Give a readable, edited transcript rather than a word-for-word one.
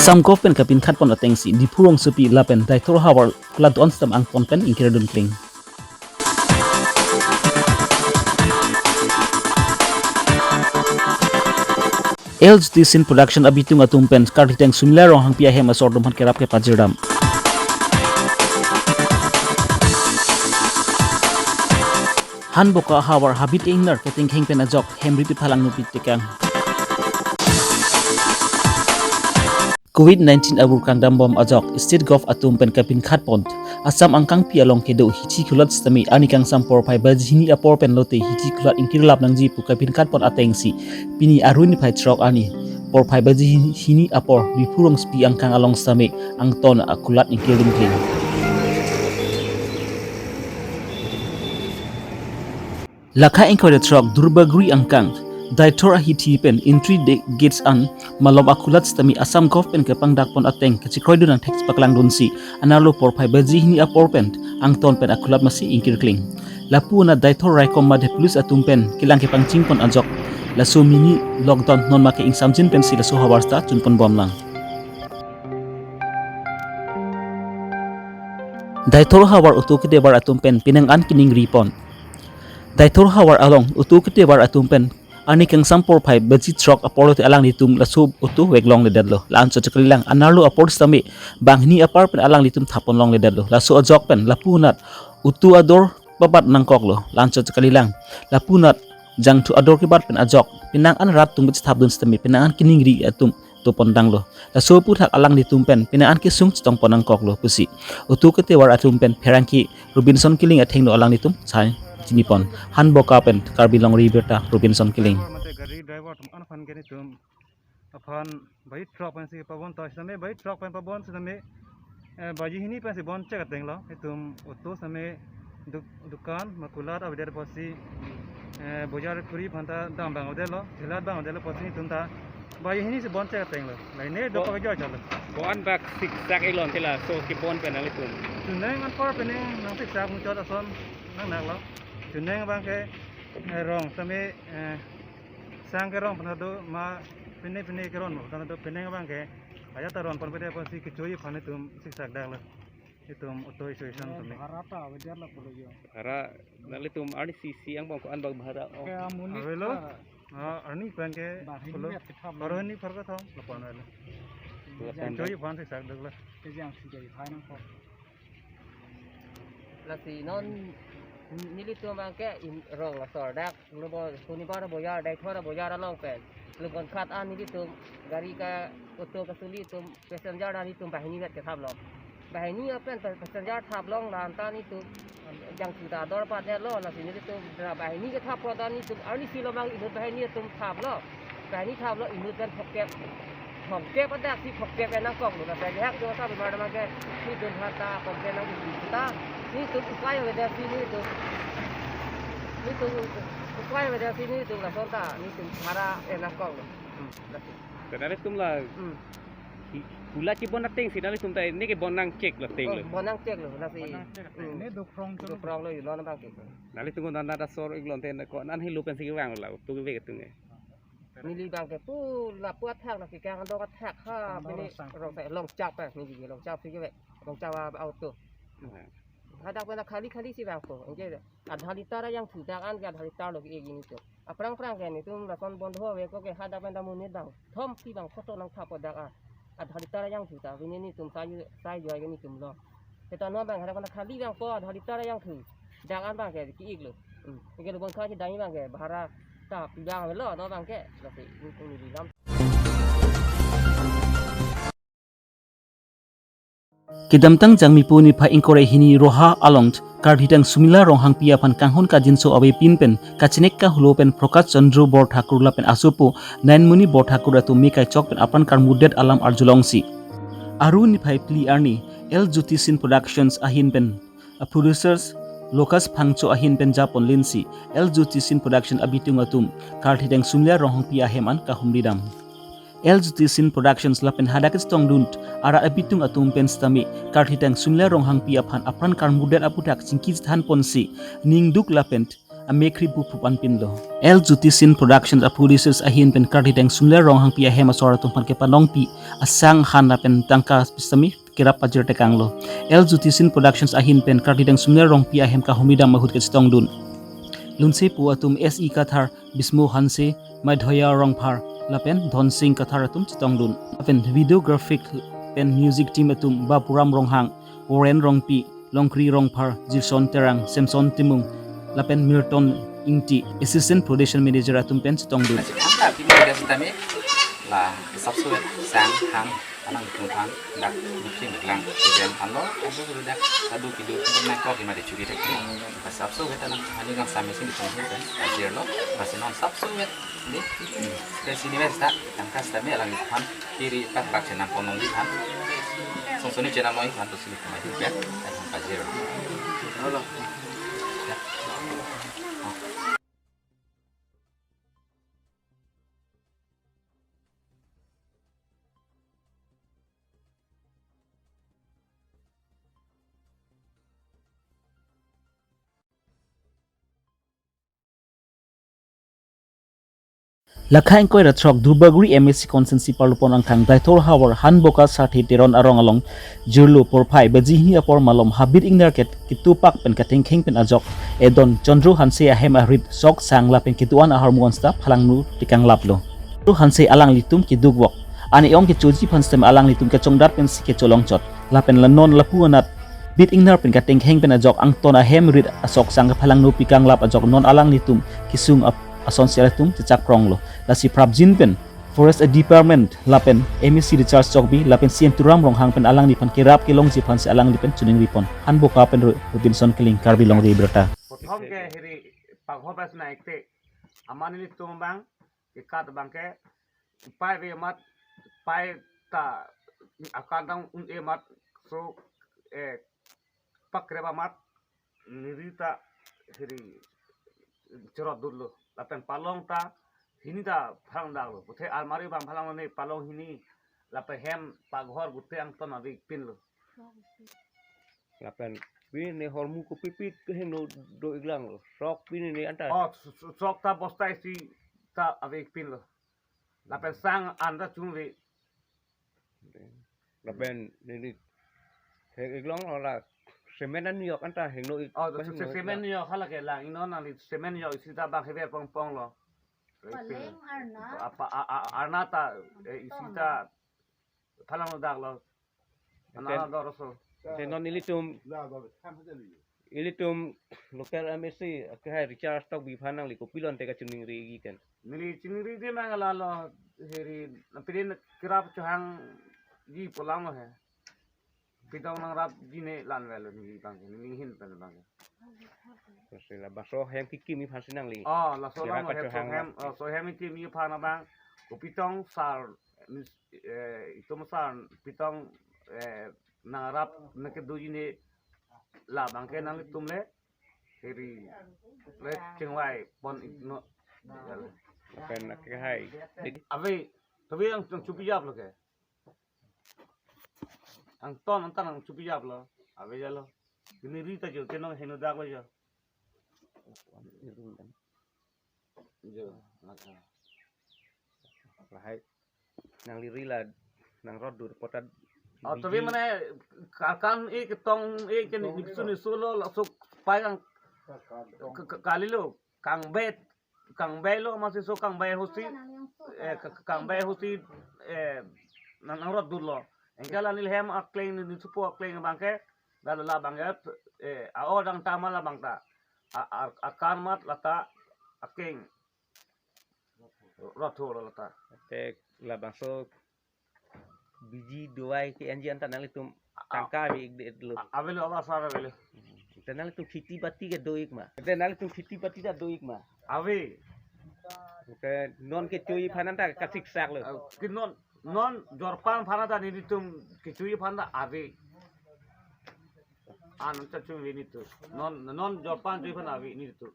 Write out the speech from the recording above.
Asam government kapin khat pon ateng si di purong supi lapen dai thor hawar kula don stam ang pon pen ingkiradun kling. Els di sin production abitung atum pen kartiteng sumila rong hang pia hem asor dum han kerap ke pajirdam. Han boka hawar habit ingner keting heng pen ajok hem ripi phalang nupi tekang. COVID-19 abur kang dam bom ajok state gov atum pen kapin khat pont asam angkang pi along kedo hichi khulat stami ani kang sampor phai bajini apor pen lote hichi khulat ingkir lap nang ji pu kapin khat pont ateng si pini aruni phai trok ani por phai baji hini apor bi purong spi angkang along stami angton akulat ingkir lim kling. Lakha engkore trok durbagri angkang Daitor hiti pen entry gates an malom akulat stami asam gov pen kepang dakpon ateng kachikroy dunang text paklang donsi analo por phai baji hini apor pen angton pen akulat masi ingkir kling lapu na daitor raikom madhe plus atum pen kilang kepang chingpon ajok laso mini lockdown non make ingsamjin pen si laso hawarsta chunpon bomlang daitor hawar utuk debar atum pen pinang an kining ripon daitor hawar along utuk debar atum pen ani kang sampor phai baji truck apor te alang litum lasu utu weglong le dadlo lan cho chakli lang anarlo apor stami bangni apar pen alang litum thapon long le dadlo lasu ajok pen lapunat utu ador babat nang koklo lan cho chakli lang lapunat jang tu ador ke bat pen ajok pinang an rat tung bich thapdun stami pinang an kining ri atum to pondang lo lasu pu thak alang litum pen pinang an ki sung chitong ponang koklo pusi utu ke te war atum pen pherangki Robinson killing atheng no alang litum chai Jinipon Han boka pen Karbi Longri Abirta Robinson killing gari driver tum an fan geni tum afan bai truck pen si pabon to same bai truck pen pabon same baji hini pen si bon check ateng lo tum auto same dukan makulat abder posi bojar kuri phanta dam bang odel lo hilat bang odel posi tum ta baji hini si bon check ateng lo laine do pa jo chalo bon bak sik sak elon tela so ki bon pen ali tum tuneng an par pen nang sik sak mu chot ason nang nak lo tuneng bang ke rong same sang ke rong panado ma pene ke rong panado pene bang ke aya ta rong panpede pasi kicoi phane tum siksak dak la itum auto station tum harata wajar la polo yo hara nali tum ari sisi ang bang ko an bag bhara ke amuni avelo arni pan ke polo aroni farka thom lapon wala kicoi phan siksak dak la ke jang sikari phainang ko là thì nó như tôi mang cái rong là sỏi đạc nó bỏ tôi đi nó bỏ ra đây thôi nó bỏ ra long phèn lúc còn khát ăn như tôi gari ka ô tô ka suli tôi passenger ra đi tôi bài như vậy cái tháp long bài như vậy passenger tháp long là ta như tôi yang sudah ada dapat dia lo là thì như tôi là bài như cái tháp qua ta như tôi ở đi lo mang inut bài như tôi tháp lo bài như tháp lo inut bên học kép bắt đạt thì học kép cái năng cọc được là bài khác cho ta bị mà mang cái như tôi ta còn cái năng gì ta ni tu quay về đây sini tu ni tu quay về đây sini tu là con ta ni tu para enak kong ke nali tum la pula ci bon ateng si nali tum ta ni ke bon nang check la teng lo bon nang check lo là gì ne do frong lo nó bang check nali tum na da sor iglon ten ko nan hi lu pen si wang la tu ve ke tung e ni li bang ke pu là pu thak là cái càng đó cái thak ha bên này rong phải long chọc à ni gì long chọc như vậy long chọc vào tu ada pun kali si bang ko enje ada litara yang sudah kan ada litara lagi gini tu perang kan itu lakon bondo we ko ke ada pun tamu bang thom si bang foto nang thap dak ada litara yang sudah ini ni tum sai jual ini tum lo kita no bang ada pun kali bang ko ada litara yang tu dak an bang ke ki ik lo ke lo bon kha chi dai bang ke bahara ta pidang lo no bang ke tapi ini di dalam Kidamtang jangmipu ni pha ingkore hini roha along karhitang sumila ronghang pia phan kanghon ka jinso abe pinpen kachinek ka hulopen Prakash Chandra Bor Thakur lapen asupu nainmuni Bor Thakur atu mikai chok pen apan karmudet alam arjulongsi aru ni phai pli arni El Jutisin Productions ahin pen producers Lokas Phangcho ahin pen Japon Linsi El Jutisin Production abitung atum karhitang sumila ronghang pia heman ka humridam El Jutisin Productions lapen hadakis tongdunt ara abitung atum pen stami karhitang sunla ronghang pia phan apran karmudet apudak singkis than ponsi ningduk lapent amekri bu pupan pinlo el jutisin productions a producers ahin pen karti teng sumle rong hang pi a hema sora tum pan ke panong pi asang han na pen tangka pisami kira pajir te kanglo el jutisin productions ahin pen karti teng sumle rong pi a hem ka humida mahut ke stong dun lunse pu atum se kathar bismu hanse madhoya rong phar lapen dhon sing kathar atum chitong dun apen videographic pen music team atum ba puram rong hang oren rong pi longkri rong phar jilson terang samson timung lapen Milton Ingti assistant production manager atum pen chitong dun Anta pin dia sitame la subsuet sang hang anang tungkan dak mungkin bilang kemudian alo aku sudah dak sadu kidu na ko di made curi tek pas subsuet anang hani kan sami sini tungkan kan ajer lo pas non subsuet ni ke sini westa tangkas tame lang han kiri pas bak senang ponong di han songsoni chena moi han to sini kemai ya ajer halo lakhain koi ratrok durbaguri MSc consensi parlupon angkhang daithor hawar hanboka sathi teron arong along jurlu porphai bajihni apor malom habit ingnar ket kitupak pen kateng kheng pen ajok edon chondru hanse ahem ahrit sok sangla pen kituan ahar monsta phalangnu tikang laplo ru hanse alang litum kidugwok ani ong ke choji phanstem alang litum ke chongdat pen sike cholong chot lapen lanon lapuanat bit ingnar pen kateng kheng pen ajok angton ahem rit asok sang phalangnu pikang lap ajok non alang litum kisung ason selatum cecak prong lo lasi prabjin pen forest department lapen MSc recharge chokbi lapen CM turam rong hang pen alang ni pan kirap kilong si pan si alang ni pen chuning ripon han boka pen Robinson Keling Karbi Longri Abirta প্রথম কে হেরি পাগহবাস না একতে আমানি তুমবাং ইকাত বাংকে পাই বে মাত পাই তা আকাদাং উন এ মাত সো এ pakreba mat nirita hiri cerot dulu lapen palong ta hini ta phalang daglo buthe almari bang phalang ne palong hini lape hem paghor buthe ang ton abi pin lo lapen pin hormu ko pipit ke heno do iglang lo sok pin ni anta oh sok ta bostai si ta abi pin lo lapen sang anda chungri lapen ni iglang la semenan yok anta heno oh semen yo hala ke lang inon ali semen yo isita bang hebe pong pong lo Paleng Arna. apa arnata isita phalang daglo ana do roso tenon ilitum local MSc ke hai recharge stock bi phanang li ko pilon te ka chuning ri gi ken nili chinri de mangala lo heri napin kirap chhang ji polang hai pitong nang rap jine lan velo ni bang ni hin pen bang sila baso hem kiki mi phasinang li oh la so lang hem so hem ti mi phana bang ko pitong sar itom sar pitong nang rap na ke do jine la bang ke nang tumle heri le chengwai pon no pen ke hai ave tabe ang chupi jap lo ke ang ton antang ang chupi jap lo ave jalo ini rita jo kenong heno dak lo jo hai nang liri la nang rod dur potat oh tabe mane kan e ketong e ken ni solo la sok payang kalilo kang belo masih so kang bay hosti nang rod dur lo engkala nil hem akling ni supo akling bangke dal la banget a odang tama la bangta akan mat lata aking roto lata te la baso biji duai ke anjian tanang litum tangka bi lo avelo avasara velo tanang litum khiti bati ke doik ma tanang litum khiti bati da doik ma ave ke non ke cui phanan ta ka sik sak lo kinon non jorpan phana da ni tum kichui phana ave an ta chung ni tu non jorpan chui phana ave ni tu